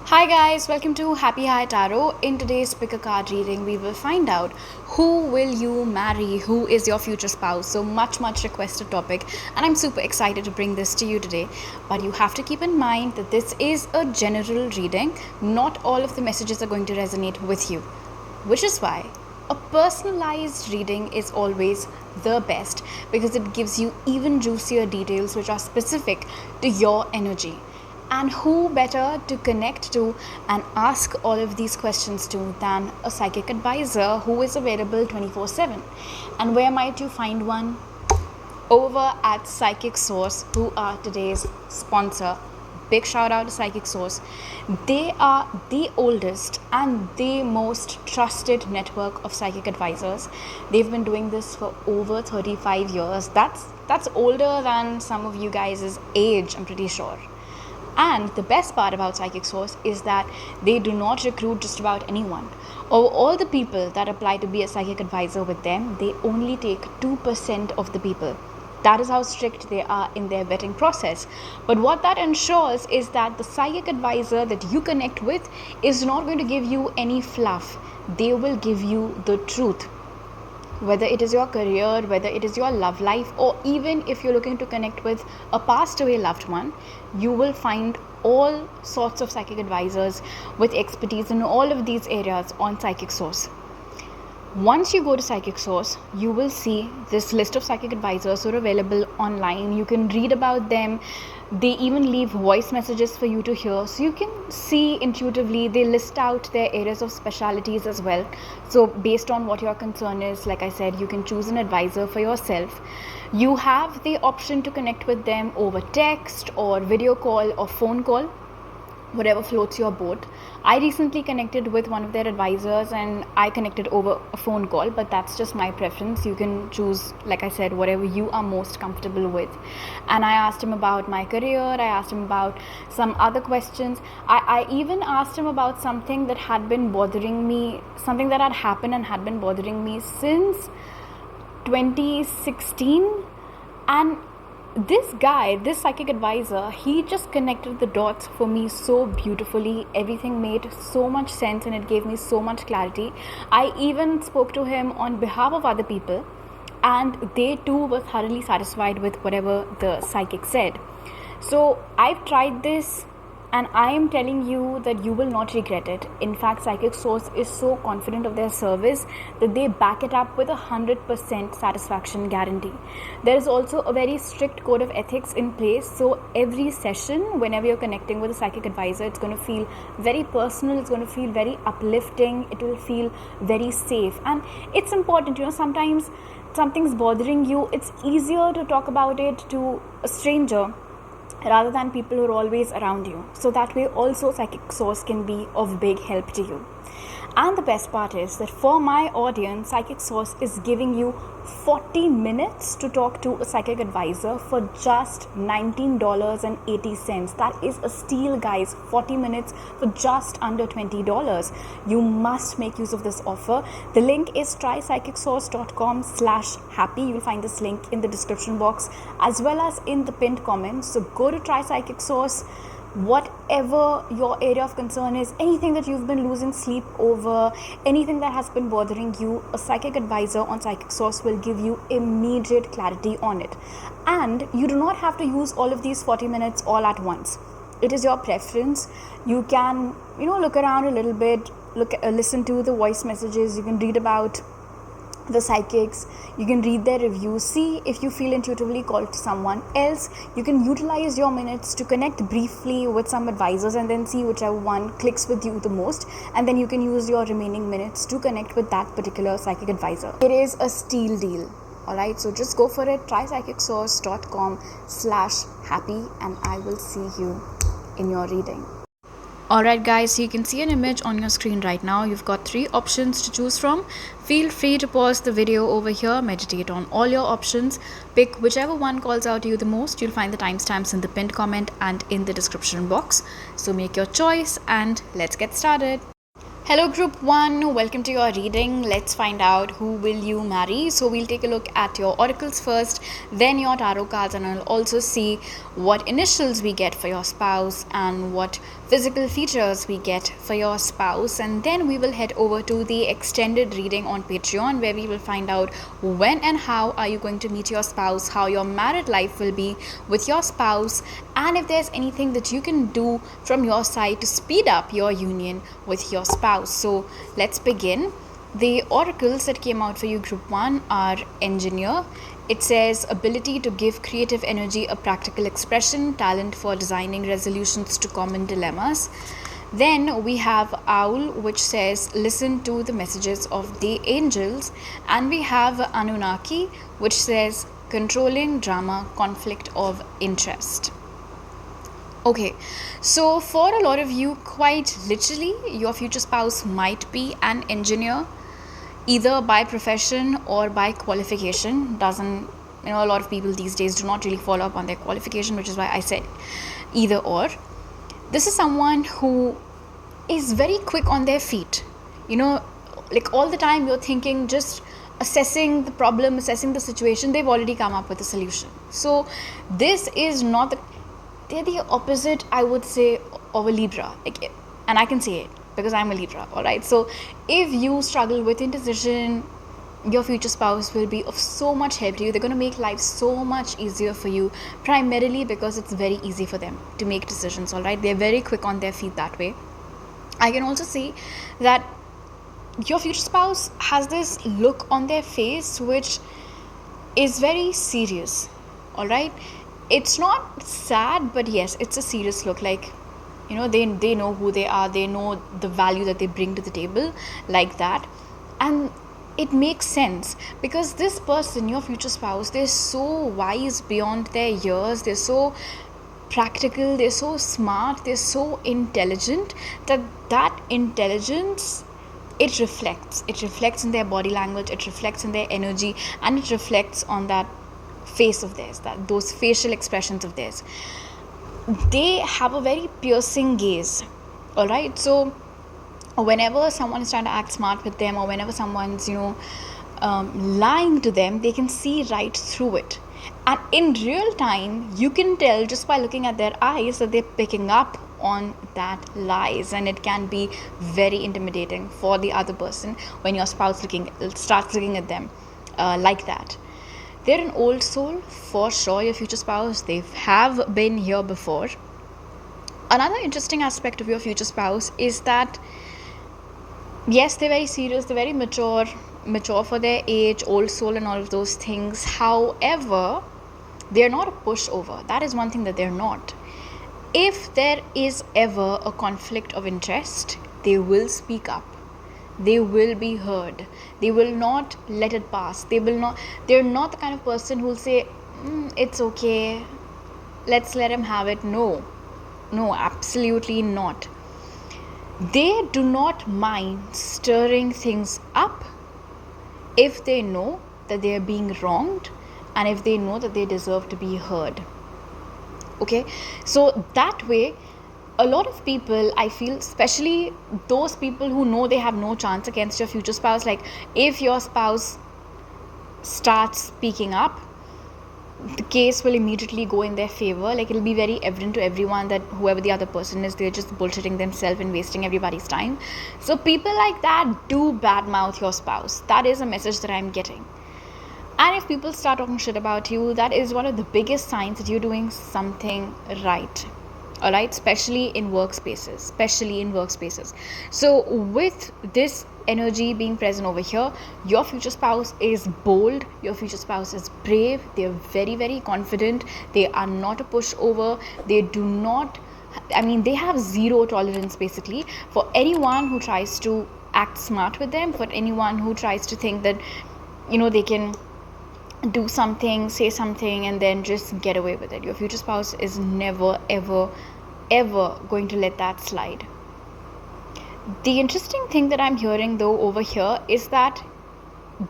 Hi guys, welcome to Happy High Tarot. In today's pick a card reading, we will find out who will you marry, who is your future spouse. So much requested topic, and I'm super excited to bring this to you today. But you have to keep in mind that this is a general reading. Not all of the messages are going to resonate with you, which is why a personalized reading is always the best, because it gives you even juicier details which are specific to your energy. And who better to connect to and ask all of these questions to than a psychic advisor who is available 24/7. And where might you find one? Over at Psychic Source, who are today's sponsor. Big shout out to Psychic Source. They are the oldest and the most trusted network of psychic advisors. They've been doing this for over 35 years. That's older than some of you guys' age, I'm pretty sure. And the best part about Psychic Source is that they do not recruit just about anyone. Of all the people that apply to be a psychic advisor with them, they only take 2% of the people. That is how strict they are in their vetting process. But what that ensures is that the psychic advisor that you connect with is not going to give you any fluff. They will give you the truth. Whether it is your career, whether it is your love life, or even if you're looking to connect with a passed away loved one, you will find all sorts of psychic advisors with expertise in all of these areas on Psychic Source. Once you go to Psychic Source, you will see this list of psychic advisors who are available online. You can read about them. They even leave voice messages for you to hear, so you can see intuitively. They list out their areas of specialities as well. So based on what your concern is, like I said, you can choose an advisor for yourself. You have the option to connect with them over text or video call or phone call, whatever floats your boat. I recently connected with one of their advisors and I connected over a phone call, but that's just my preference. You can choose, like I said, whatever you are most comfortable with. And I asked him about my career. I asked him about some other questions. I even asked him about something that had been bothering me, something that had happened and had been bothering me since 2016. And this guy, this psychic advisor, he just connected the dots for me so beautifully. Everything made so much sense and it gave me so much clarity. I even spoke to him on behalf of other people, and they too were thoroughly satisfied with whatever the psychic said. So I've tried this, and I am telling you that you will not regret it. In fact, Psychic Source is so confident of their service that they back it up with 100% satisfaction guarantee. There is also a very strict code of ethics in place. So every session, whenever you're connecting with a psychic advisor, it's going to feel very personal. It's going to feel very uplifting. It will feel very safe. And it's important, sometimes something's bothering you. It's easier to talk about it to a stranger rather than people who are always around you. So that way also Psychic Source can be of big help to you. And the best part is that for my audience, Psychic Source is giving you 40 minutes to talk to a psychic advisor for just $19.80. That is a steal, guys. 40 minutes for just under $20. You must make use of this offer. The link is trypsychicsource.com/happy. You'll find this link in the description box as well as in the pinned comment. So go to Try Psychic Source. Whatever your area of concern is, anything that you've been losing sleep over, anything that has been bothering you, a psychic advisor on Psychic Source will give you immediate clarity on it. And you do not have to use all of these 40 minutes all at once. It is your preference. You can, look around a little bit, listen to the voice messages. You can read about the psychics, you can read their reviews, see if you feel intuitively called to someone else. You can utilize your minutes to connect briefly with some advisors and then see whichever one clicks with you the most, and then you can use your remaining minutes to connect with that particular psychic advisor. It is a steal deal. Alright, so just go for it. Trypsychicsource.com/happy, and I will see you in your reading. Alright guys, so you can see an image on your screen right now. You've got 3 options to choose from. Feel free to pause the video over here, meditate on all your options, pick whichever one calls out to you the most. You'll find the timestamps in the pinned comment and in the description box. So make your choice and let's get started. Hello group 1, welcome to your reading. Let's find out who will you marry. So we'll take a look at your oracles first, then your tarot cards, and I'll also see what initials we get for your spouse and what physical features we get for your spouse, and then we will head over to the extended reading on Patreon, where we will find out when and how are you going to meet your spouse, how your married life will be with your spouse, and if there's anything that you can do from your side to speed up your union with your spouse. So let's begin. The oracles that came out for you group 1 are engineer. It says ability to give creative energy a practical expression, talent for designing resolutions to common dilemmas. Then we have owl, which says listen to the messages of the angels, and we have Anunnaki, which says controlling drama, conflict of interest. Okay, so for a lot of you, quite literally, your future spouse might be an engineer, either by profession or by qualification. A lot of people these days do not really follow up on their qualification, which is why I said either or. This is someone who is very quick on their feet. Like all the time you're thinking, just assessing the problem, assessing the situation, they've already come up with a solution. So this is not they're the opposite, I would say, of a Libra. And I can say it because I'm a Libra, alright? So if you struggle with indecision, your future spouse will be of so much help to you. They're going to make life so much easier for you, primarily because it's very easy for them to make decisions, alright? They're very quick on their feet that way. I can also see that your future spouse has this look on their face which is very serious, alright? It's not sad, but yes, it's a serious look. Like, they know who they are, they know the value that they bring to the table, like that. And it makes sense because this person, your future spouse, they're so wise beyond their years, they're so practical, they're so smart, they're so intelligent, that intelligence, it reflects in their body language, it reflects in their energy, and it reflects on that face of theirs, those facial expressions of theirs. They have a very piercing gaze, all right? So whenever someone is trying to act smart with them, or whenever someone's lying to them, they can see right through it. And in real time, you can tell just by looking at their eyes that they're picking up on that lies, and it can be very intimidating for the other person when your spouse starts looking at them like that. They're an old soul for sure, your future spouse. They have been here before. Another interesting aspect of your future spouse is that yes, they're very serious, they're very mature for their age, old soul and all of those things. However, they're not a pushover. That is one thing that they're not. If there is ever a conflict of interest, they will speak up. They will be heard. They will not let it pass. They're not the kind of person who will say, it's okay, let's let him have it. No, absolutely not. They do not mind stirring things up if they know that they are being wronged and if they know that they deserve to be heard. Okay, so that way, a lot of people, I feel, especially those people who know they have no chance against your future spouse, like if your spouse starts speaking up, the case will immediately go in their favor. Like, it'll be very evident to everyone that whoever the other person is, they're just bullshitting themselves and wasting everybody's time. So people like that do badmouth your spouse. That is a message that I'm getting. And if people start talking shit about you, that is one of the biggest signs that you're doing something right. Alright, especially in workspaces. So with this energy being present over here, your future spouse is bold, your future spouse is brave, they're very, very confident, they are not a pushover, they have zero tolerance basically for anyone who tries to act smart with them, for anyone who tries to think that, they can do something, say something, and then just get away with it. Your future spouse is never, ever going to let that slide. The interesting thing that I'm hearing though over here is that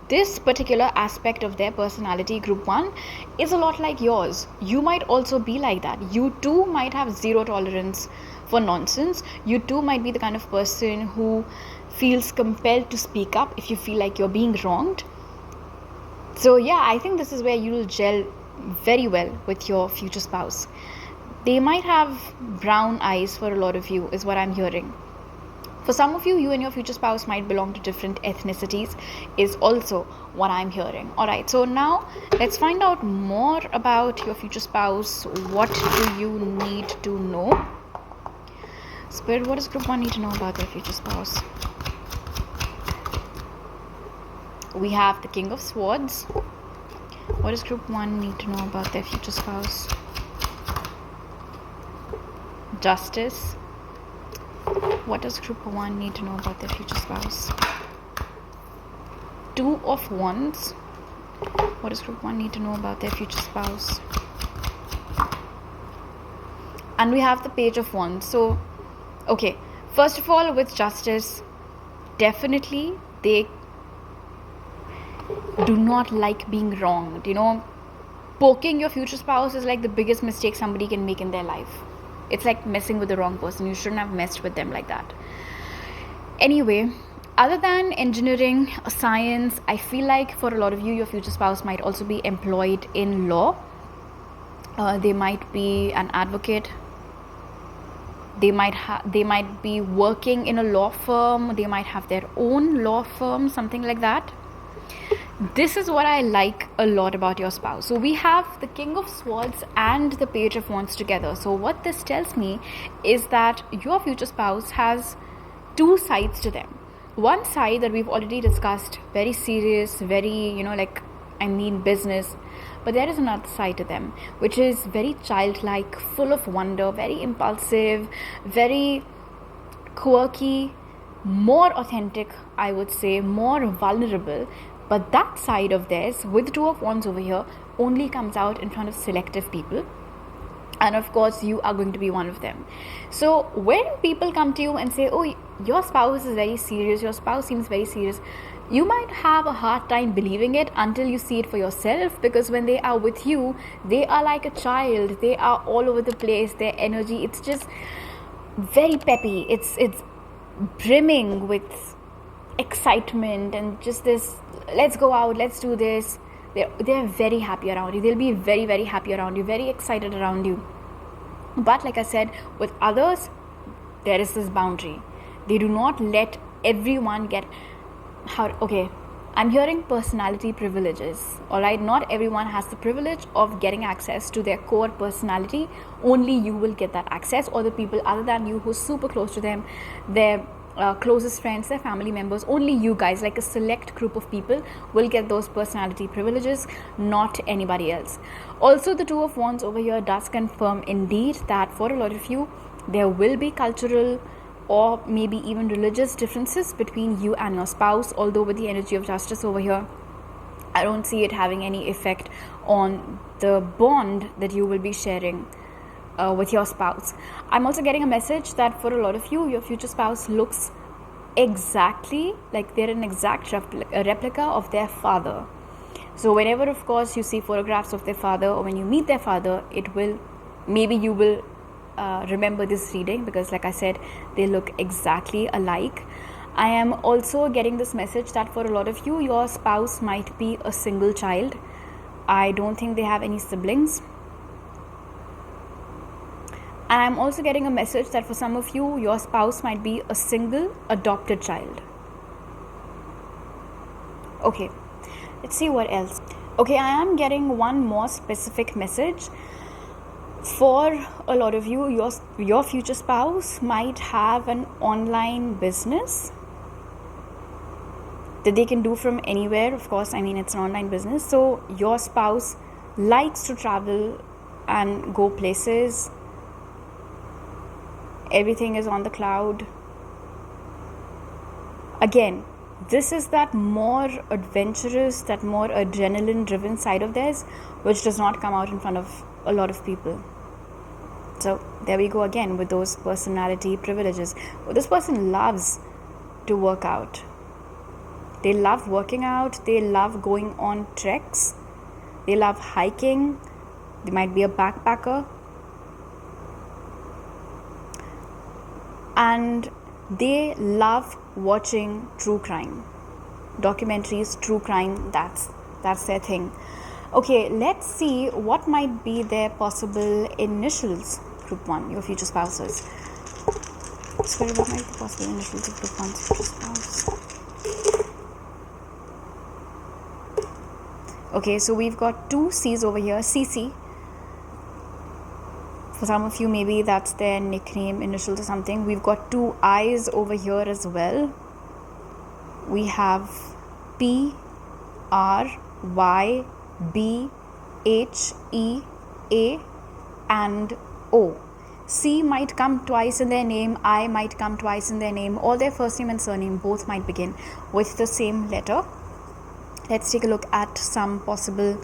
this particular aspect of their personality, group 1, is a lot like yours. You might also be like that. You too might have zero tolerance for nonsense. You too might be the kind of person who feels compelled to speak up if you feel like you're being wronged. So yeah, I think this is where you'll gel very well with your future spouse. They might have brown eyes for a lot of you, is what I'm hearing. For some of you, you and your future spouse might belong to different ethnicities, is also what I'm hearing. Alright, so now let's find out more about your future spouse. What do you need to know? Spirit, what does group 1 need to know about their future spouse? We have the King of Swords. What does group 1 need to know about their future spouse? Justice. What does group 1 need to know about their future spouse? Two of Wands. What does group 1 need to know about their future spouse? And we have the Page of Wands. So, okay, first of all, with Justice, definitely they do not like being wronged. Poking your future spouse is like the biggest mistake somebody can make in their life. It's like messing with the wrong person. You shouldn't have messed with them like that. Anyway, other than engineering, science, I feel like for a lot of you, your future spouse might also be employed in law. They might be an advocate. They might be working in a law firm. They might have their own law firm, something like that. This is what I like a lot about your spouse. So we have the King of Swords and the Page of Wands together. So what this tells me is that your future spouse has two sides to them. One side that we've already discussed, very serious, very, business. But there is another side to them, which is very childlike, full of wonder, very impulsive, very quirky, more authentic, I would say, more vulnerable. But that side of theirs, with Two of Wands over here, only comes out in front of selective people. And of course, you are going to be one of them. So when people come to you and say, oh, your spouse is very serious, your spouse seems very serious, you might have a hard time believing it until you see it for yourself. Because when they are with you, they are like a child. They are all over the place. Their energy, it's just very peppy. It's brimming with excitement and just this, let's go out, let's do this. They're very happy around you. They'll be very, very happy around you, very excited around you. But like I said, with others, there is this boundary. They do not let everyone get I'm hearing personality privileges. Alright, not everyone has the privilege of getting access to their core personality. Only you will get that access, or the people other than you who's super close to them, their closest friends, their family members, only you guys, like a select group of people, will get those personality privileges, not anybody else. Also, the Two of Wands over here does confirm indeed that for a lot of you, there will be cultural or maybe even religious differences between you and your spouse. Although with the energy of Justice over here, I don't see it having any effect on the bond that you will be sharing with your spouse. I'm also getting a message that for a lot of you, your future spouse looks exactly like they're an exact replica of their father. So whenever, of course, you see photographs of their father, or when you meet their father, you will remember this reading, because like I said, they look exactly alike. I am also getting this message that for a lot of you, your spouse might be a single child. I don't think they have any siblings. And I'm also getting a message that for some of you, your spouse might be a single adopted child. Okay, let's see what else. Okay, I am getting one more specific message. For a lot of you, your future spouse might have an online business that they can do from anywhere. Of course, it's an online business. So your spouse likes to travel and go places. Everything is on the cloud. Again, this is that more adventurous, that more adrenaline-driven side of theirs, which does not come out in front of a lot of people. So there we go again with those personality privileges. This person loves to work out. They love working out. They love going on treks. They love hiking. They might be a backpacker. And They love watching true crime. Documentaries, true crime, that's their thing. Okay, let's see what might be their possible initials. Group 1, your future spouses. Spirit, what might be the possible initials of Group 1's future spouse? Okay, so we've got 2 C's over here. CC. For some of you, maybe that's their nickname, initials or something. We've got 2 I's over here as well. We have P, R, Y, B, H, E, A, and O. C might come twice in their name, I might come twice in their name, or their first name and surname both might begin with the same letter. Let's take a look at some possible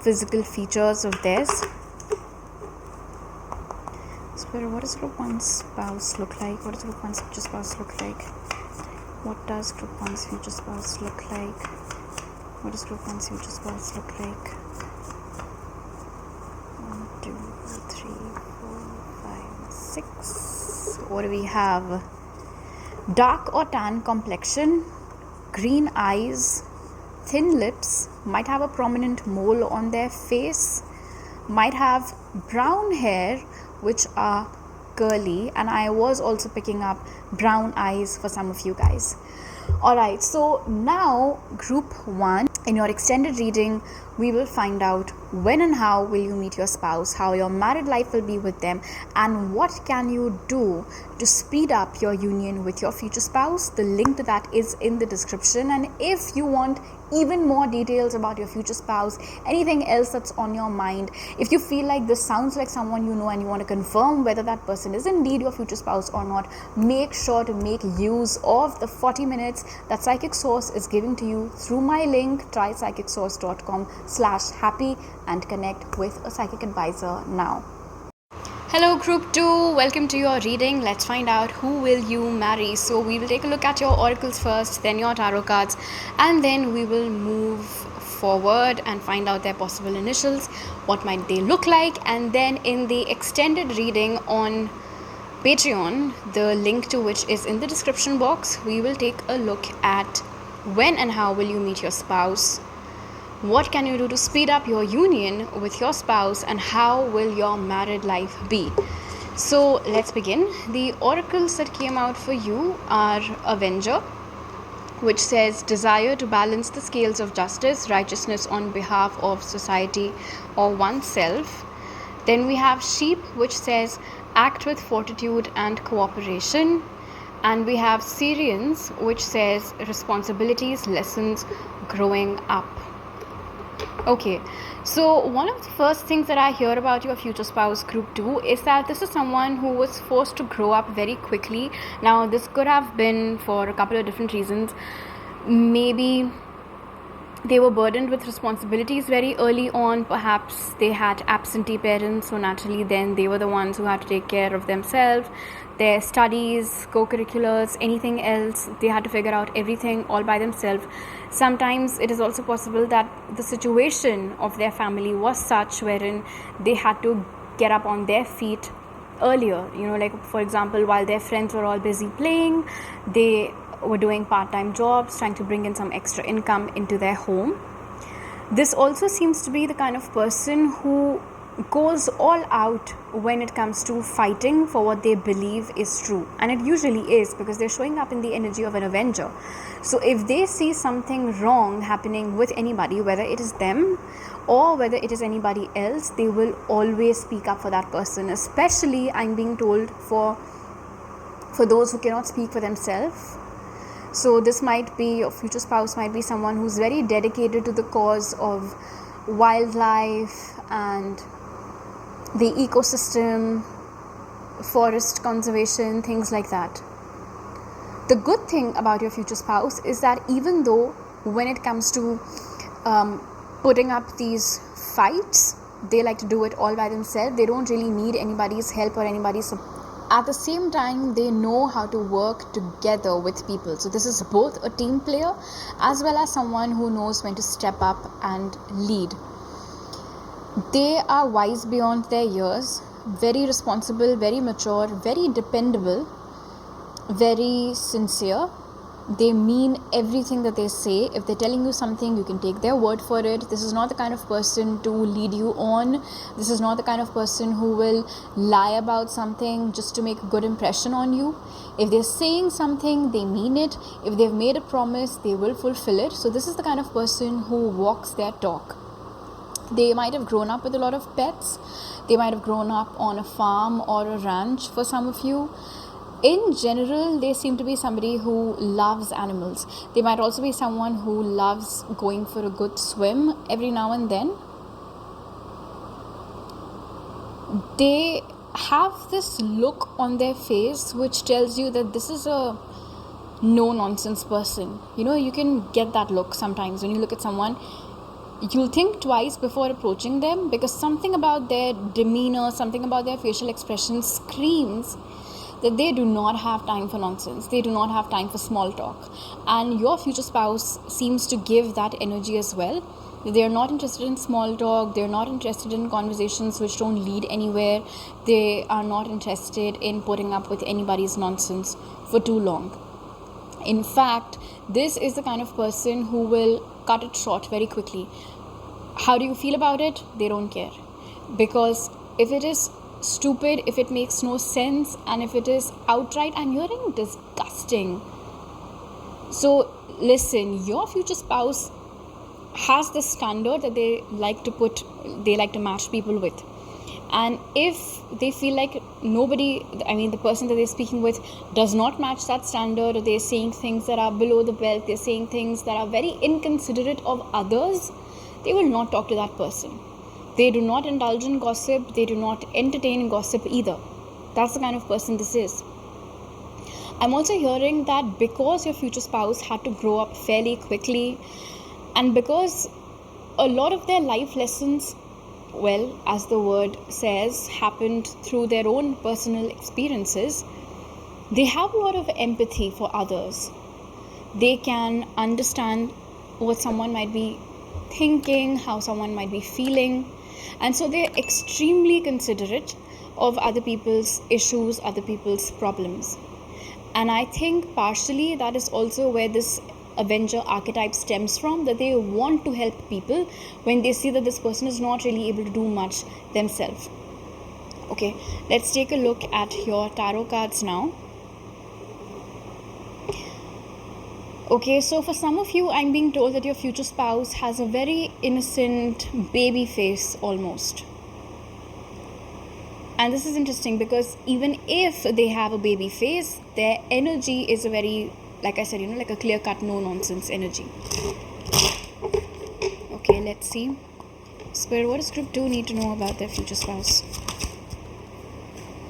physical features of theirs. Spirit, what does Group 1's spouse look like? What does Group 1's future spouse look like? What does Group 1's future spouse look like? What does Group 1's future spouse look like? 1, 2, 3, 4, 5, 6. What do we have? Dark or tan complexion, green eyes, thin lips, might have a prominent mole on their face, might have brown hair which are curly, and I was also picking up brown eyes for some of you guys. Alright, so now Group 1, in your extended reading, we will find out when and how will you meet your spouse, how your married life will be with them, and what can you do to speed up your union with your future spouse. The link to that is in the description, and if you want even more details about your future spouse, anything else that's on your mind, if you feel like this sounds like someone you know and you want to confirm whether that person is indeed your future spouse or not, make sure to make use of the 40 minutes that Psychic Source is giving to you through my link, trypsychicsource.com/happy, and connect with a psychic advisor now. Hello Group 2, welcome to your reading. Let's find out who will you marry. So we will take a look at your oracles first, then your tarot cards, and then we will move forward and find out their possible initials, what might they look like, and then in the extended reading on Patreon, the link to which is in the description box, we will take a look at when and how will you meet your spouse, what can you do to speed up your union with your spouse, and how will your married life be. So let's begin. The oracles that came out for you are Avenger, which says desire to balance the scales of justice, righteousness on behalf of society or oneself. Then we have Sheep, which says act with fortitude and cooperation. And we have Syrians, which says responsibilities, lessons, growing up. Okay, so one of the first things that I hear about your future spouse, Group 2, is that this is someone who was forced to grow up very quickly. Now, this could have been for a couple of different reasons. Maybe they were burdened with responsibilities very early on. Perhaps they had absentee parents, so naturally then they were the ones who had to take care of themselves, their studies, co-curriculars, anything else. They had to figure out everything all by themselves. Sometimes it is also possible that the situation of their family was such wherein they had to get up on their feet earlier. You know, like for example, while their friends were all busy playing, they were doing part-time jobs, trying to bring in some extra income into their home. This also seems to be the kind of person who goes all out when it comes to fighting for what they believe is true, and it usually is, because they're showing up in the energy of an avenger. So if they see something wrong happening with anybody, whether it is them or whether it is anybody else, they will always speak up for that person. Especially, I'm being told, for those who cannot speak for themselves. So this might be, your future spouse might be someone who's very dedicated to the cause of wildlife and the ecosystem, forest conservation, things like that. The good thing about your future spouse is that even though when it comes to putting up these fights, they like to do it all by themselves, they don't really need anybody's help or anybody's support. At the same time, they know how to work together with people. So this is both a team player as well as someone who knows when to step up and lead. They are wise beyond their years, very responsible, very mature, very dependable. very sincere. They mean everything that they say. If they're telling you something, you can take their word for it. This is not the kind of person to lead you on. This is not the kind of person who will lie about something just to make a good impression on you. If they're saying something, they mean it. If they've made a promise, they will fulfill it. So this is the kind of person who walks their talk. They might have grown up with a lot of pets. They might have grown up on a farm or a ranch for some of you. In general, they seem to be somebody who loves animals. They might also be someone who loves going for a good swim every now and then. They have this look on their face which tells you that this is a no-nonsense person. You can get that look sometimes when you look at someone. You'll think twice before approaching them, because something about their demeanor, something about their facial expression screams that they do not have time for nonsense. They do not have time for small talk. And your future spouse seems to give that energy as well. They are not interested in small talk. They are not interested in conversations which don't lead anywhere. They are not interested in putting up with anybody's nonsense for too long. In fact, this is the kind of person who will cut it short very quickly. How do you feel about it? They don't care. Because if it is stupid, if it makes no sense, and if it is outright annoying, disgusting. So listen, your future spouse has the standard that they like to match people with. And if they feel like the person that they're speaking with does not match that standard, or they're saying things that are below the belt, they're saying things that are very inconsiderate of others, they will not talk to that person. They do not indulge in gossip. They do not entertain gossip either. That's the kind of person this is. I'm also hearing that because your future spouse had to grow up fairly quickly, and because a lot of their life lessons, well, as the word says, happened through their own personal experiences, they have a lot of empathy for others. They can understand what someone might be thinking, how someone might be feeling. And so they're extremely considerate of other people's issues, other people's problems. And I think partially that is also where this Avenger archetype stems from, that they want to help people when they see that this person is not really able to do much themselves. Okay, let's take a look at your tarot cards now. Okay, so for some of you, I'm being told that your future spouse has a very innocent baby face almost. And this is interesting because even if they have a baby face, their energy is a very, like I said, like a clear-cut, no-nonsense energy. Okay, let's see. Spirit, what does Group 2 need to know about their future spouse?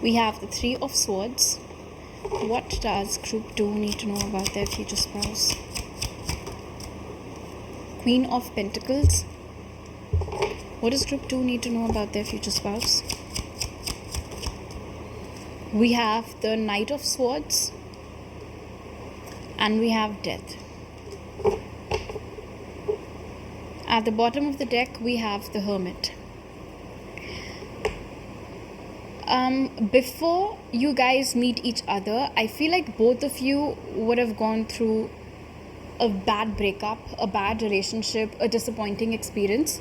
We have the Three of Swords. What does Group 2 need to know about their future spouse? Queen of Pentacles. What does Group 2 need to know about their future spouse? We have the Knight of Swords. And we have Death. At the bottom of the deck, we have the Hermit. Before you guys meet each other, I feel like both of you would have gone through a bad breakup, a bad relationship, a disappointing experience,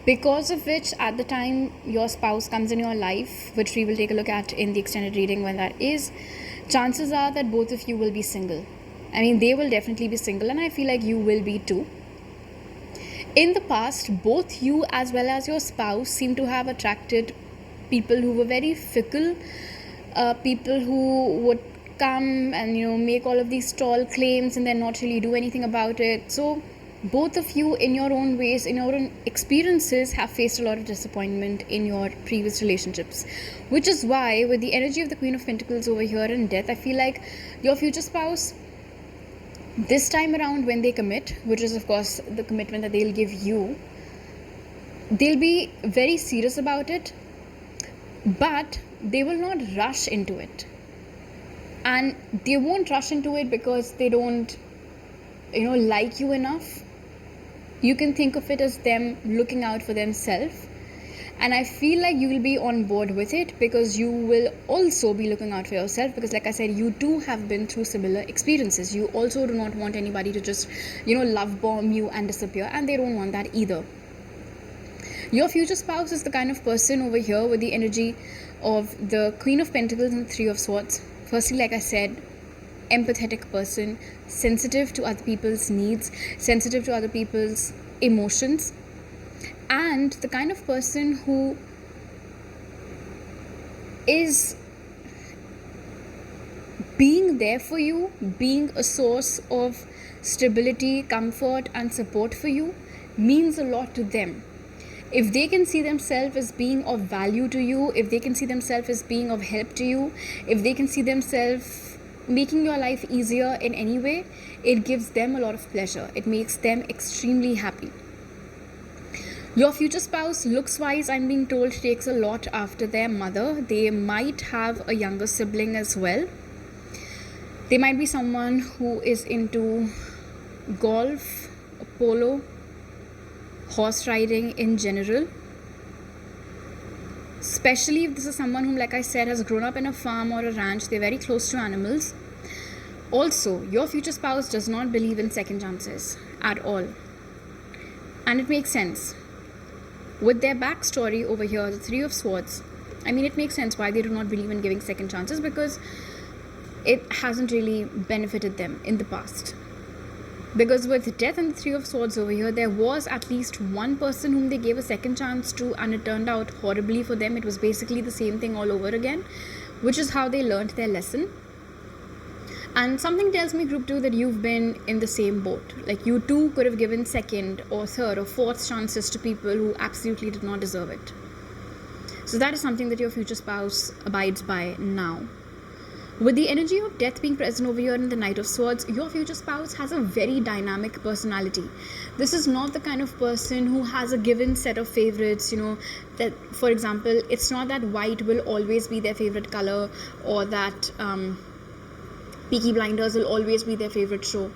because of which at the time your spouse comes in your life, which we will take a look at in the extended reading when that is, chances are that both of you will be single. I mean, they will definitely be single, and I feel like you will be too. In the past, both you as well as your spouse seem to have attracted people who were very fickle, people who would come and make all of these tall claims and then not really do anything about it. So both of you, in your own ways, in your own experiences, have faced a lot of disappointment in your previous relationships, which is why with the energy of the Queen of Pentacles over here and Death, I feel like your future spouse, this time around when they commit, which is of course the commitment that they'll give you, they'll be very serious about it, but they will not rush into it. And they won't rush into it because they don't like you enough. You can think of it as them looking out for themselves. And I feel like you will be on board with it because you will also be looking out for yourself, because like I said, you too have been through similar experiences. You also do not want anybody to just, love bomb you and disappear, and they don't want that either. Your future spouse is the kind of person over here with the energy of the Queen of Pentacles and Three of Swords. Firstly, like I said, empathetic person, sensitive to other people's needs, sensitive to other people's emotions, and the kind of person who is being there for you, being a source of stability, comfort, and support for you means a lot to them. If they can see themselves as being of value to you, if they can see themselves as being of help to you, if they can see themselves making your life easier in any way, it gives them a lot of pleasure. It makes them extremely happy. Your future spouse, looks-wise, I'm being told, takes a lot after their mother. They might have a younger sibling as well. They might be someone who is into golf, polo, horse riding in general. Especially if this is someone whom, like I said, has grown up in a farm or a ranch. They're very close to animals. Also, your future spouse does not believe in second chances at all. And it makes sense. With their backstory over here, the Three of Swords, it makes sense why they do not believe in giving second chances, because it hasn't really benefited them in the past. Because with Death and the Three of Swords over here, there was at least one person whom they gave a second chance to, and it turned out horribly for them. It was basically the same thing all over again, which is how they learned their lesson. And something tells me, Group 2, that you've been in the same boat. Like, you too could have given second or third or fourth chances to people who absolutely did not deserve it. So that is something that your future spouse abides by now. With the energy of Death being present over here in the Knight of Swords, your future spouse has a very dynamic personality. This is not the kind of person who has a given set of favorites, that, for example, it's not that white will always be their favorite color, or that Peaky Blinders will always be their favorite show.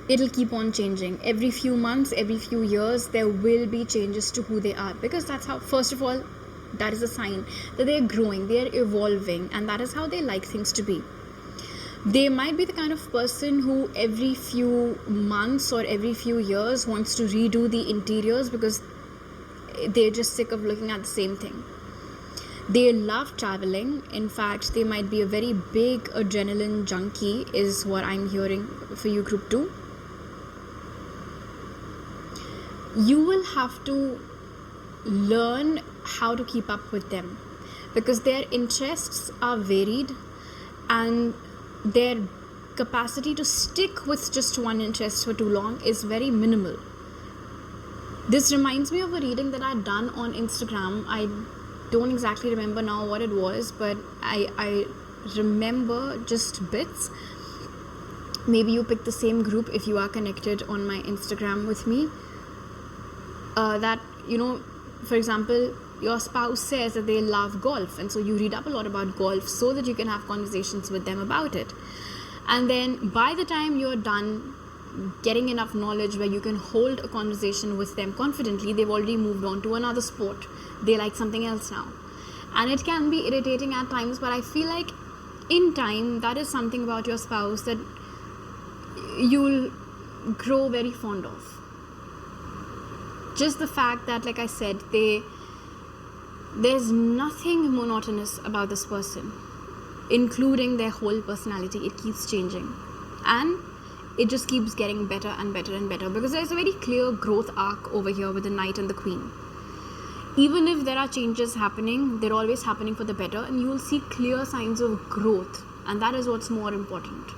It'll keep on changing. Every few months, every few years, there will be changes to who they are, because that's how, first of all, that is a sign that they're growing, they're evolving, and that is how they like things to be. They might be the kind of person who every few months or every few years wants to redo the interiors because they're just sick of looking at the same thing. They love traveling. In fact, they might be a very big adrenaline junkie, is what I'm hearing for you, Group 2. You will have to learn how to keep up with them, because their interests are varied and their capacity to stick with just one interest for too long is very minimal. This reminds me of a reading that I'd done on Instagram. I don't exactly remember now what it was, but I remember just bits. Maybe you pick the same group if you are connected on my Instagram with me. That, for example, your spouse says that they love golf, and so you read up a lot about golf so that you can have conversations with them about it. And then by the time you're done getting enough knowledge where you can hold a conversation with them confidently, they've already moved on to another sport. They like something else now. And it can be irritating at times, but I feel like in time, that is something about your spouse that you'll grow very fond of. Just the fact that, like I said, there's nothing monotonous about this person, including their whole personality. It keeps changing, and it just keeps getting better and better and better, because there's a very clear growth arc over here with the Knight and the Queen. Even if there are changes happening, they're always happening for the better, and you will see clear signs of growth, and that is what's more important.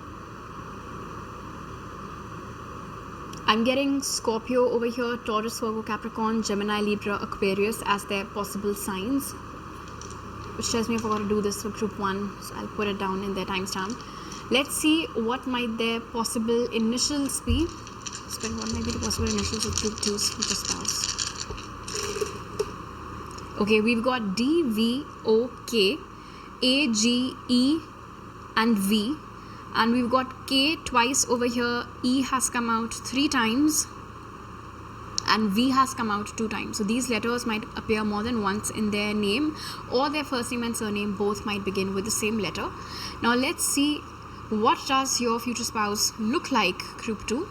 I'm getting Scorpio over here, Taurus, Virgo, Capricorn, Gemini, Libra, Aquarius as their possible signs, which tells me I forgot to do this for Group 1, so I'll put it down in their timestamp. Let's see what might their possible initials be. What might be the possible initials of Group 2's future spouse? Okay, we've got D, V, O, K, A, G, E, and V. And we've got K twice over here. E has come out 3 times. and V has come out 2 times. So these letters might appear more than once in their name, or their first name and surname both might begin with the same letter. Now let's see, what does your future spouse look like, group 2?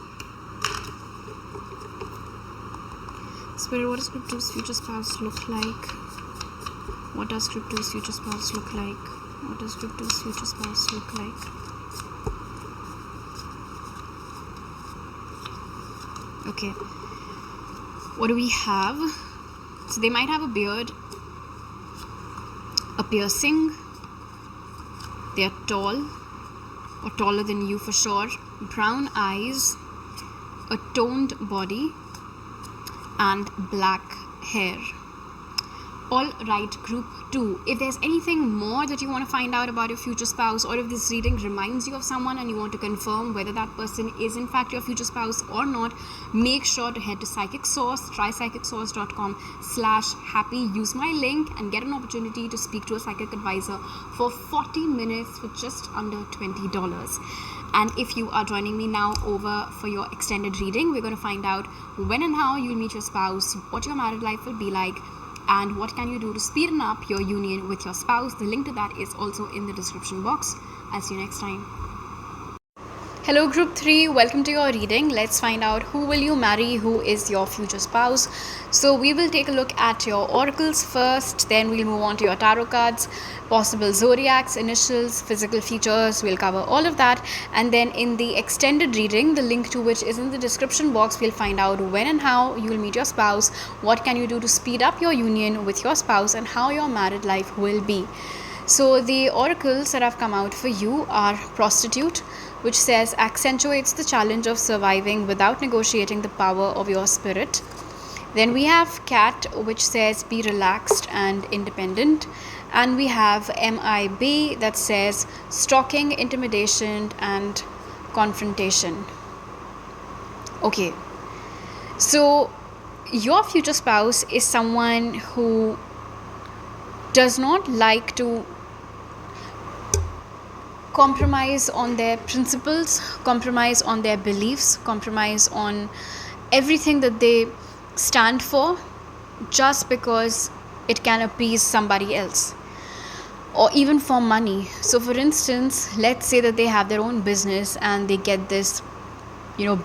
Spirit, what does group 2's future spouse look like? What does group 2's future spouse look like? What does group 2's future spouse look like? Okay. What do we have? So they might have a beard, a piercing, they are tall or taller than you for sure, brown eyes, a toned body, and black hair. All right, group 2. If there's anything more that you want to find out about your future spouse, or if this reading reminds you of someone and you want to confirm whether that person is in fact your future spouse or not, make sure to head to Psychic Source, trypsychicsource.com/happy. Use my link and get an opportunity to speak to a psychic advisor for 40 minutes for just under $20. And if you are joining me now over for your extended reading, we're going to find out when and how you'll meet your spouse, what your married life will be like, and what can you do to speeden up your union with your spouse. The link to that is also in the description box. I'll see you next time. Hello group 3, welcome to your reading. Let's find out who will you marry, who is your future spouse. So we will take a look at your oracles first, then we'll move on to your tarot cards, possible zodiacs, initials, physical features. We'll cover all of that, and then in the extended reading, the link to which is in the description box, we'll find out when and how you'll meet your spouse, what can you do to speed up your union with your spouse, and how your married life will be. So the oracles that have come out for you are Prostitute, which says accentuates the challenge of surviving without negotiating the power of your spirit. Then we have Cat, which says be relaxed and independent. And we have MIB that says stalking, intimidation, and confrontation. Okay, so your future spouse is someone who does not like to compromise on their principles, compromise on their beliefs, compromise on everything that they stand for just because it can appease somebody else, or even for money. So for instance, let's say that they have their own business and they get this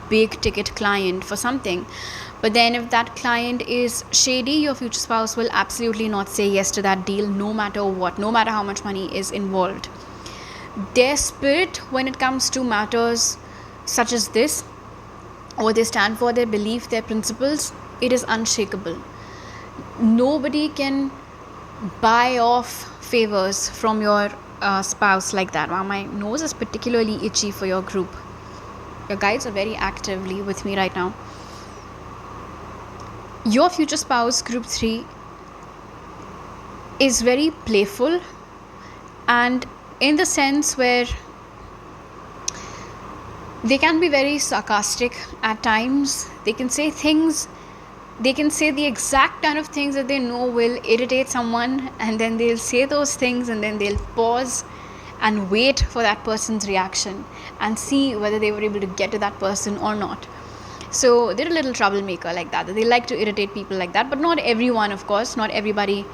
big ticket client for something, but then if that client is shady, your future spouse will absolutely not say yes to that deal, no matter what, no matter how much money is involved. Their spirit, when it comes to matters such as this, or they stand for their belief, their principles, it is unshakable. Nobody can buy off favors from your spouse like that. Wow, my nose is particularly itchy for your group. Your guides are very actively with me right now. Your future spouse, group 3, is very playful, and in the sense where they can be very sarcastic at times. They can say things, they can say the exact kind of things that they know will irritate someone, and then they'll say those things and then they'll pause and wait for that person's reaction and see whether they were able to get to that person or not. So they're a little troublemaker like that. They like to irritate people like that, but not everyone, of course. Not everybody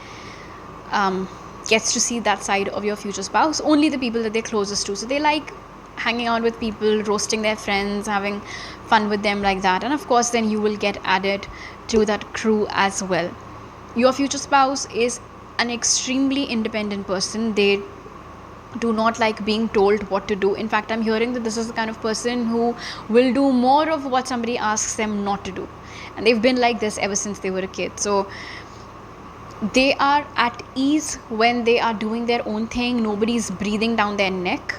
gets to see that side of your future spouse, only the people that they're closest to. So they like hanging out with people, roasting their friends, having fun with them like that, and of course then you will get added to that crew as well. Your future spouse is an extremely independent person. They do not like being told what to do. In fact, I'm hearing that this is the kind of person who will do more of what somebody asks them not to do, and they've been like this ever since they were a kid. So they are at ease when they are doing their own thing. Nobody's breathing down their neck.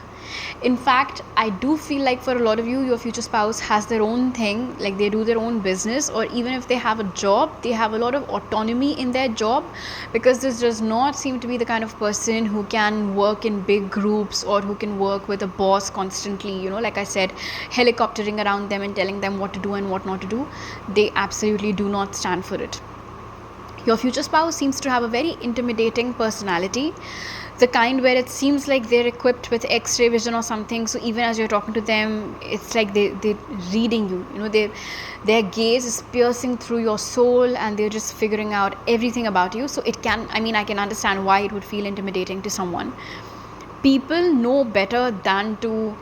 In fact, I do feel like for a lot of you, your future spouse has their own thing, like they do their own business, or even if they have a job, they have a lot of autonomy in their job, because this does not seem to be the kind of person who can work in big groups or who can work with a boss constantly, like I said, helicoptering around them and telling them what to do and what not to do. They absolutely do not stand for it. Your future spouse seems to have a very intimidating personality. the kind where it seems like they're equipped with X-ray vision or something, so even as you're talking to them, it's like they're reading you. Their gaze is piercing through your soul, and they're just figuring out everything about you. So I can understand why it would feel intimidating to someone. People know better than to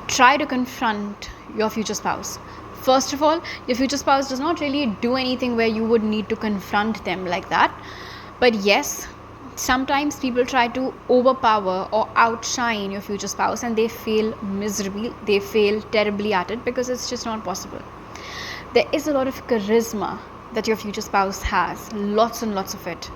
try to confront your future spouse. First of all, your future spouse does not really do anything where you would need to confront them like that. But yes, sometimes people try to overpower or outshine your future spouse, and they fail miserably. They fail terribly at it because it's just not possible. There is a lot of charisma that your future spouse has, lots and lots of it.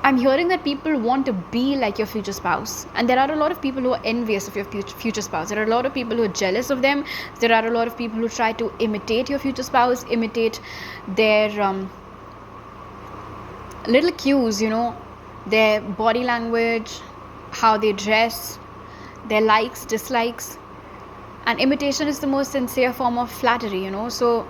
I'm hearing that people want to be like your future spouse, and there are a lot of people who are envious of your future spouse. There are a lot of people who are jealous of them. There are a lot of people who try to imitate your future spouse, imitate their little cues, their body language, how they dress, their likes, dislikes. And imitation is the most sincere form of flattery, So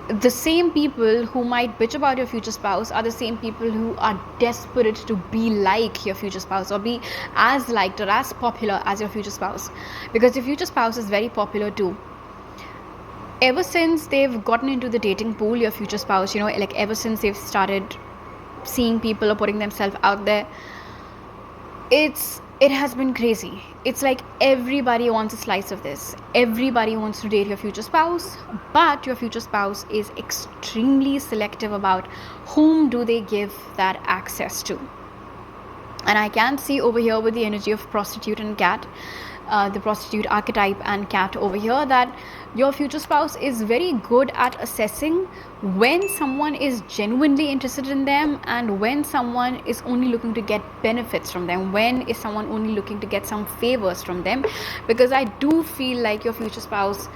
the same people who might bitch about your future spouse are the same people who are desperate to be like your future spouse, or be as liked or as popular as your future spouse, because your future spouse is very popular too. Ever since they've gotten into the dating pool, your future spouse, like ever since they've started seeing people or putting themselves out there, it has been crazy. It's like everybody wants a slice of this. Everybody wants to date your future spouse, but your future spouse is extremely selective about whom do they give that access to. And I can see over here with the energy of prostitute and cat, the prostitute archetype and cat over here, that your future spouse is very good at assessing when someone is genuinely interested in them and when someone is only looking to get benefits from them, when is someone only looking to get some favors from them. Because I do feel like your future spouse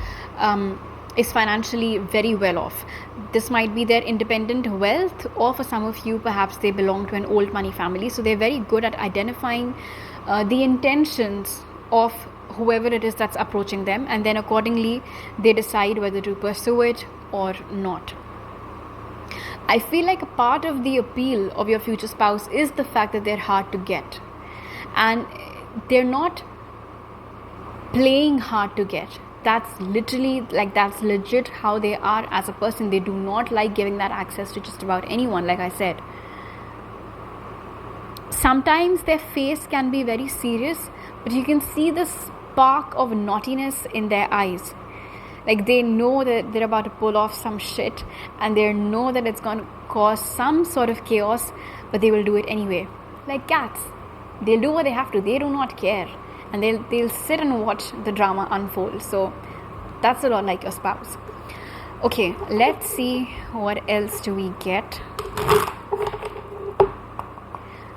is financially very well off. This might be their independent wealth, or for some of you, perhaps they belong to an old money family. So they're very good at identifying the intentions of whoever it is that's approaching them, and then accordingly they decide whether to pursue it or not. I feel like a part of the appeal of your future spouse is the fact that they're hard to get, and they're not playing hard to get. That's legit how they are as a person. They do not like giving that access to just about anyone, like I said. Sometimes their face can be very serious, but you can see the spark of naughtiness in their eyes. Like they know that they're about to pull off some shit, and they know that it's going to cause some sort of chaos, but they will do it anyway. Like cats, they'll do what they have to. They do not care, and they'll sit and watch the drama unfold. So that's a lot like your spouse. Okay, let's see what else do we get.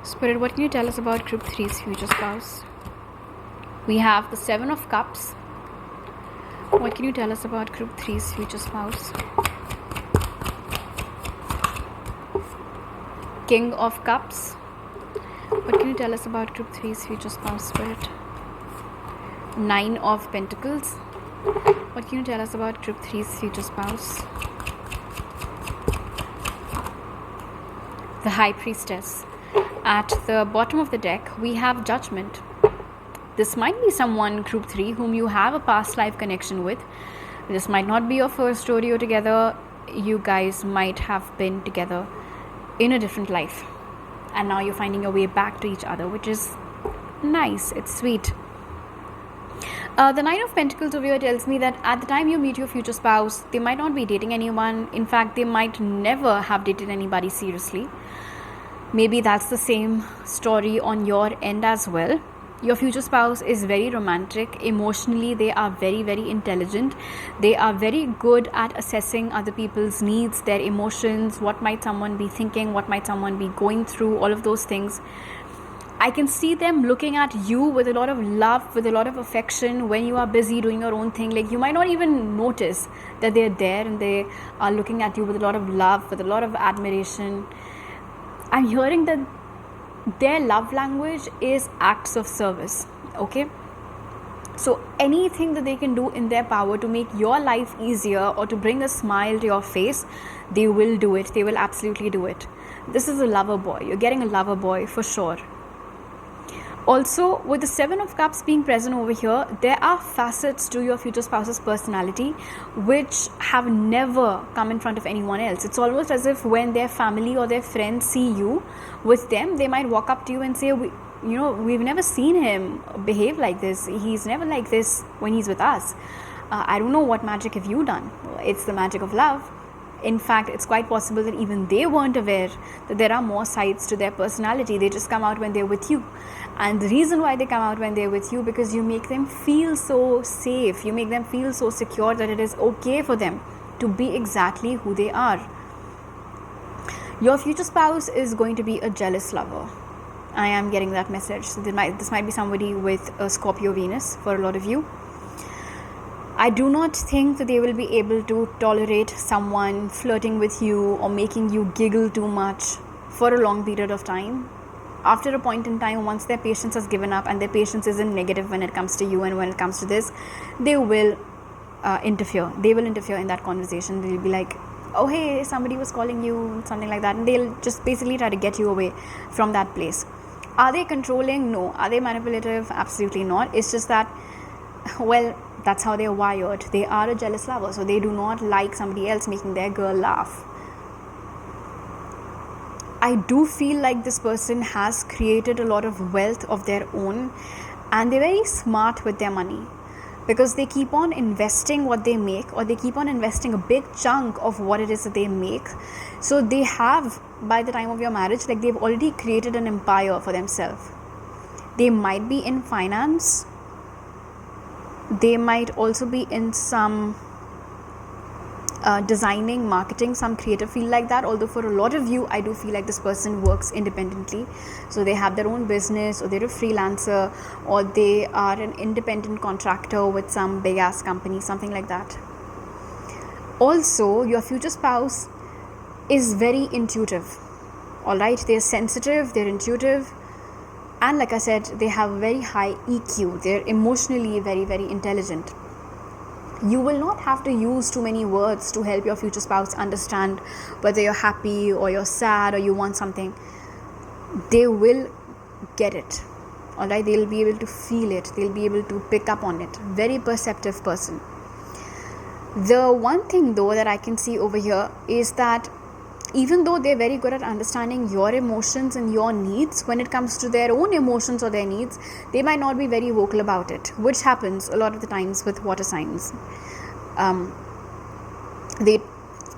Spirit, what can you tell us about group 3's future spouse? We have the 7 of Cups. What can you tell us about group 3's future spouse? King of Cups. What can you tell us about group 3's future spouse, Spirit? 9 of Pentacles. What can you tell us about group 3's future spouse? The High Priestess. At the bottom of the deck, we have Judgment. This might be someone, group 3, whom you have a past life connection with. This might not be your first rodeo together. You guys might have been together in a different life, and now you're finding your way back to each other, which is nice. It's sweet. The 9 of Pentacles over here tells me that at the time you meet your future spouse, they might not be dating anyone. In fact, they might never have dated anybody seriously. Maybe that's the same story on your end as well. Your future spouse is very romantic. Emotionally, they are very, very intelligent. They are very good at assessing other people's needs, their emotions, what might someone be thinking, what might someone be going through, all of those things. I can see them looking at you with a lot of love, with a lot of affection when you are busy doing your own thing. Like you might not even notice that they're there, and they are looking at you with a lot of love, with a lot of admiration. I'm hearing that their love language is acts of service. Okay, So anything that they can do in their power to make your life easier or to bring a smile to your face, they will do it. They will absolutely do it. This is a lover boy. You're getting a lover boy for sure. Also, with the Seven of Cups being present over here, there are facets to your future spouse's personality which have never come in front of anyone else. It's almost as if when their family or their friends see you with them, they might walk up to you and say, we've never seen him behave like this. He's never like this when he's with us. I don't know, what magic have you done? It's the magic of love. In fact, it's quite possible that even they weren't aware that there are more sides to their personality. They just come out when they're with you. And the reason why they come out when they're with you, because you make them feel so safe. You make them feel so secure that it is okay for them to be exactly who they are. Your future spouse is going to be a jealous lover. I am getting that message. So this might be somebody with a Scorpio Venus for a lot of you. I do not think that they will be able to tolerate someone flirting with you or making you giggle too much for a long period of time. After a point in time, once their patience has given up and their patience isn't negative when it comes to you and when it comes to this, they will interfere. They will interfere in that conversation. They'll be like, oh, hey, somebody was calling you, something like that. And they'll just basically try to get you away from that place. Are they controlling? No. Are they manipulative? Absolutely not. It's just that, well, that's how they're wired. They are a jealous lover, so they do not like somebody else making their girl laugh. I do feel like this person has created a lot of wealth of their own, and they're very smart with their money because they keep on investing what they make, or they keep on investing a big chunk of what it is that they make. So they have, by the time of your marriage, like they've already created an empire for themselves. They might be in finance. They might also be in some designing, marketing, some creative field like that. Although for a lot of you, I do feel like this person works independently. So they have their own business, or they're a freelancer, or they are an independent contractor with some big ass company, something like that. Also, your future spouse is very intuitive. Alright, they're sensitive, they're intuitive. And like I said, they have very high EQ. They're emotionally very, very intelligent. You will not have to use too many words to help your future spouse understand whether you're happy or you're sad or you want something. They will get it. Alright, they'll be able to feel it. They'll be able to pick up on it. Very perceptive person. The one thing though that I can see over here is that even though they're very good at understanding your emotions and your needs, when it comes to their own emotions or their needs, they might not be very vocal about it, which happens a lot of the times with water signs. They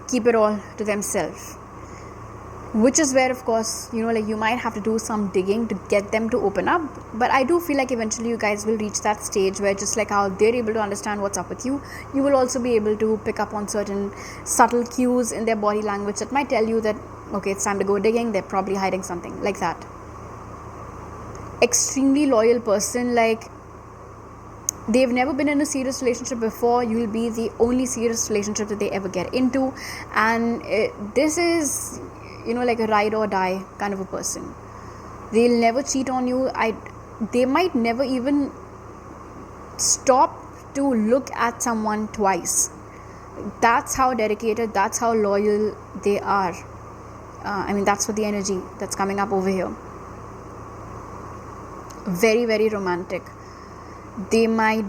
keep it all to themselves, which is where, of course, you might have to do some digging to get them to open up. But I do feel like eventually you guys will reach that stage where, just like how they're able to understand what's up with you, you will also be able to pick up on certain subtle cues in their body language that might tell you that, okay, it's time to go digging. They're probably hiding something like that. Extremely loyal person, like they've never been in a serious relationship before. You'll be the only serious relationship that they ever get into, and this is like a ride or die kind of a person. They'll never cheat on you. They might never even stop to look at someone twice. That's how dedicated, that's how loyal they are. That's what the energy that's coming up over here. Very, very romantic. They might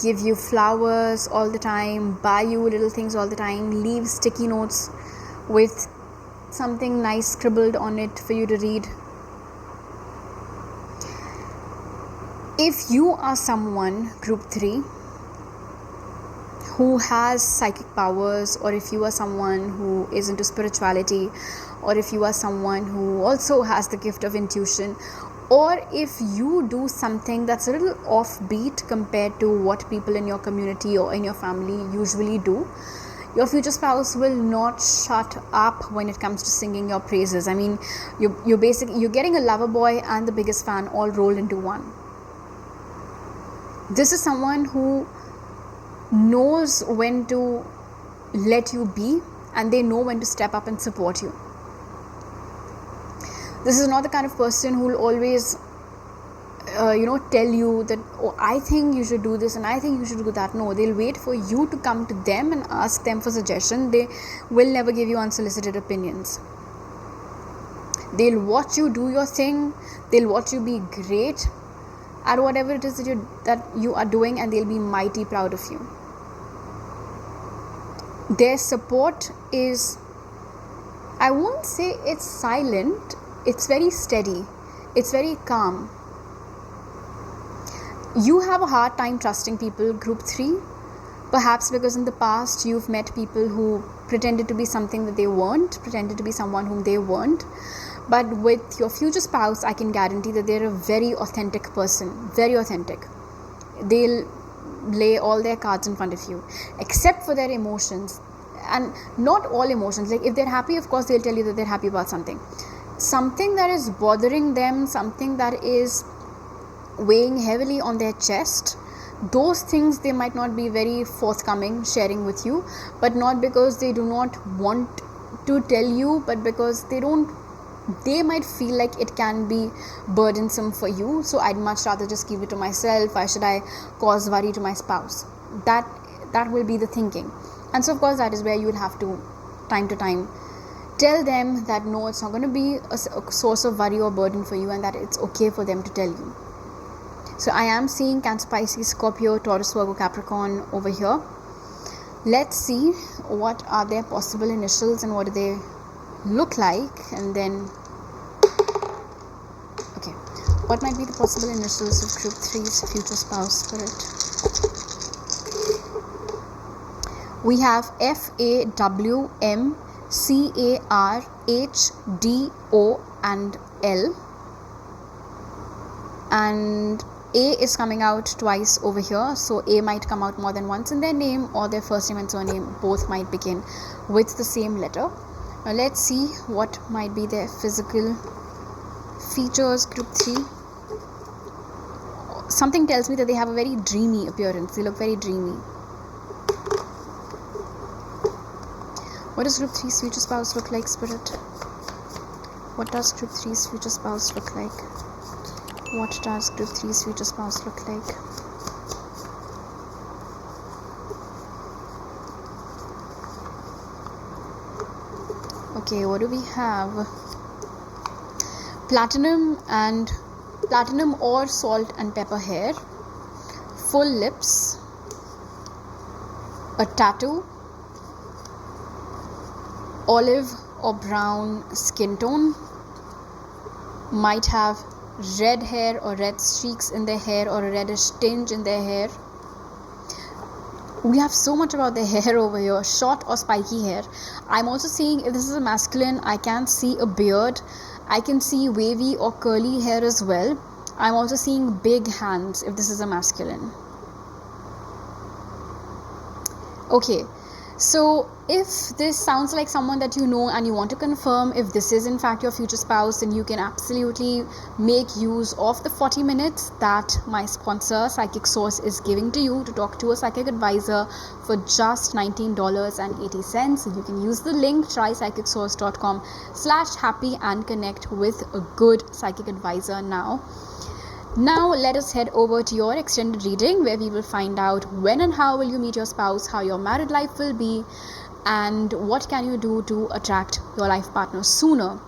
give you flowers all the time, buy you little things all the time, leave sticky notes with something nice scribbled on it for you to read. If you are someone, group 3, who has psychic powers, or if you are someone who is into spirituality, or if you are someone who also has the gift of intuition, or if you do something that's a little offbeat compared to what people in your community or in your family usually do, your future spouse will not shut up when it comes to singing your praises. You're getting a lover boy and the biggest fan all rolled into one. This is someone who knows when to let you be, and they know when to step up and support you. This is not the kind of person who will always tell you that, oh, I think you should do this and I think you should do that. No, they'll wait for you to come to them and ask them for suggestion. They will never give you unsolicited opinions. They'll watch you do your thing. They'll watch you be great at whatever it is that you are doing, and they'll be mighty proud of you. Their support is, I won't say it's silent, it's very steady, it's very calm. You have a hard time trusting people, group 3, perhaps because in the past you've met people who pretended to be something that they weren't, pretended to be someone whom they weren't. But with your future spouse, I can guarantee that they're a very authentic person, very authentic. They'll lay all their cards in front of you, except for their emotions. And not all emotions. Like if they're happy, of course, they'll tell you that they're happy about something. Something that is bothering them, something that is weighing heavily on their chest, those things they might not be very forthcoming sharing with you, but not because they do not want to tell you, but because they might feel like it can be burdensome for you. So I'd much rather just keep it to myself. Why should I cause worry to my spouse? That will be the thinking. And so of course that is where you will have to, time to time, tell them that no, it's not going to be a source of worry or burden for you, and that it's okay for them to tell you. So I am seeing Cancer, Pisces, Scorpio, Taurus, Virgo, Capricorn over here. Let's see what are their possible initials and what do they look like, and then what might be the possible initials of group 3's future spouse spirit. We have FAWMCARHDO and L, and A is coming out twice over here, so A might come out more than once in their name, or their first name and surname both might begin with the same letter. Now let's see what might be their physical features, group 3. Something tells me that they have a very dreamy appearance. They look very dreamy. What does group 3's future spouse look like, spirit? What does group 3's future spouse look like? What does group 3's future spouse look like? Okay, what do we have? Platinum or salt and pepper hair, full lips, a tattoo, olive or brown skin tone, might have red hair or red streaks in their hair or a reddish tinge in their hair. We have so much about their hair over here, short or spiky hair. I'm also seeing, if this is a masculine, I can see a beard. I can see wavy or curly hair as well. I'm also seeing big hands if this is a masculine. Okay, so if this sounds like someone that you know and you want to confirm if this is in fact your future spouse, then you can absolutely make use of the 40 minutes that my sponsor Psychic Source is giving to you to talk to a psychic advisor for just $19.80. You can use the link trypsychicsource.com/happy and connect with a good psychic advisor now. Now let us head over to your extended reading, where we will find out when and how will you meet your spouse, how your married life will be, and what can you do to attract your life partner sooner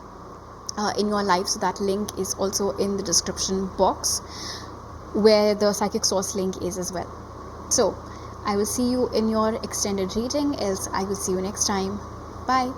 in your life. So that link is also in the description box, where the Psychic Source link is as well. So I will see you in your extended reading, else I will see you next time. Bye.